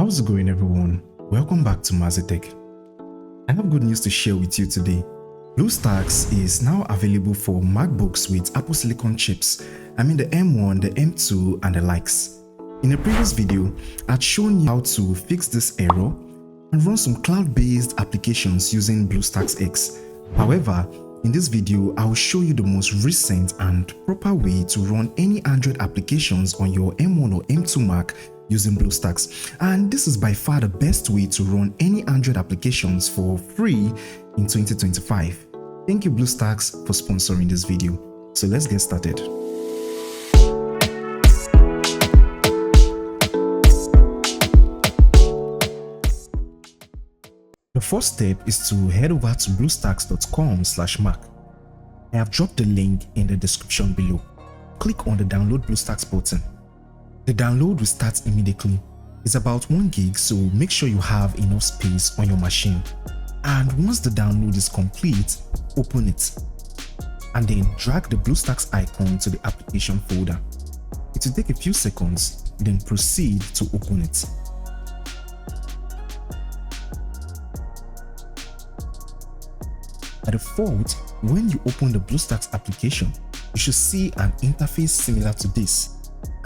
How's it going, everyone? Welcome back to Mazitech. I have good news to share with you today. Bluestacks is now available for MacBooks with Apple Silicon chips. I mean the M1, the M2 and the likes. In a previous video, I'd shown you how to fix this error and run some cloud-based applications using Bluestacks X. However, in this video, I will show you the most recent and proper way to run any Android applications on your M1 or M2 Mac using Bluestacks, and this is by far the best way to run any Android applications for free in 2025. Thank you Bluestacks for sponsoring this video. So let's get started. The first step is to head over to bluestacks.com/Mac. I have dropped the link in the description below. Click on the download Bluestacks button. The download will start immediately. It's about 1 gig, so make sure you have enough space on your machine. And once the download is complete, open it. And then drag the Bluestacks icon to the application folder. It will take a few seconds, then proceed to open it. By default, when you open the Bluestacks application, you should see an interface similar to this.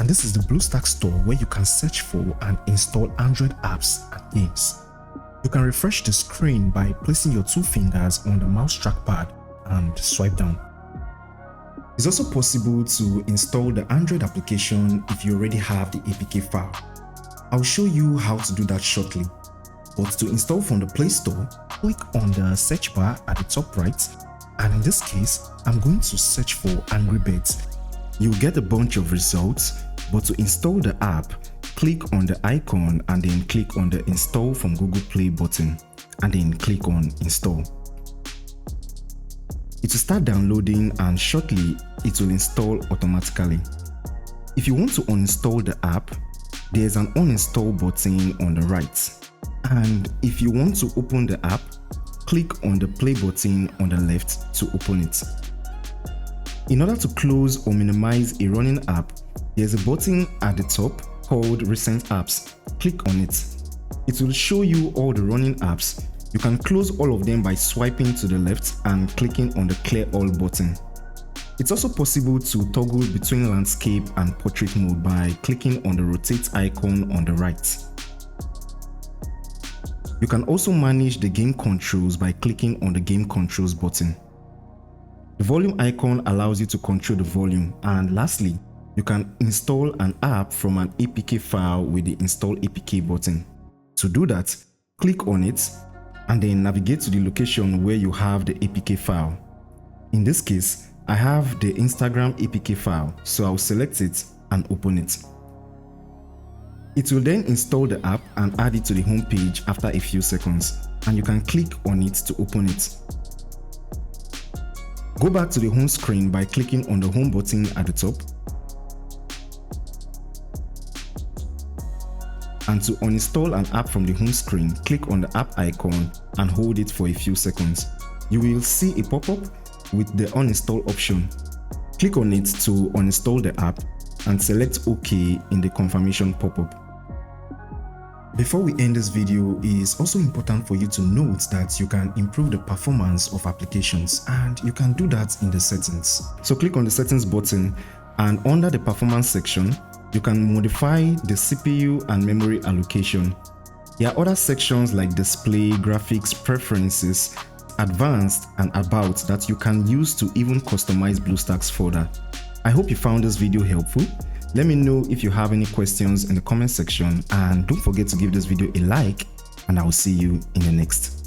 And this is the Bluestacks store where you can search for and install Android apps and games. You can refresh the screen by placing your 2 fingers on the mouse trackpad and swipe down. It's also possible to install the Android application if you already have the APK file. I'll show you how to do that shortly. But to install from the Play Store, click on the search bar at the top right, and in this case, I'm going to search for Angry Birds. You'll get a bunch of results, but to install the app, click on the icon and then click on the Install from Google Play button, and then click on Install. It will start downloading and shortly it will install automatically. If you want to uninstall the app, there's an uninstall button on the right. And if you want to open the app, click on the play button on the left to open it. In order to close or minimize a running app, there's a button at the top called Recent Apps. Click on it. It will show you all the running apps. You can close all of them by swiping to the left and clicking on the Clear All button. It's also possible to toggle between landscape and portrait mode by clicking on the rotate icon on the right. You can also manage the game controls by clicking on the Game Controls button. The volume icon allows you to control the volume, and lastly, you can install an app from an APK file with the Install APK button. To do that, click on it and then navigate to the location where you have the APK file. In this case, I have the Instagram APK file, so I'll select it and open it. It will then install the app and add it to the home page after a few seconds, and you can click on it to open it. Go back to the home screen by clicking on the home button at the top. And to uninstall an app from the home screen, click on the app icon and hold it for a few seconds. You will see a pop-up with the uninstall option. Click on it to uninstall the app and select OK in the confirmation pop-up. Before we end this video, it is also important for you to note that you can improve the performance of applications, and you can do that in the settings. So click on the settings button, and under the performance section, you can modify the CPU and memory allocation. There are other sections like display, graphics, preferences, advanced and about that you can use to even customize Bluestacks further. I hope you found this video helpful. Let me know if you have any questions in the comment section, and don't forget to give this video a like, and I will see you in the next.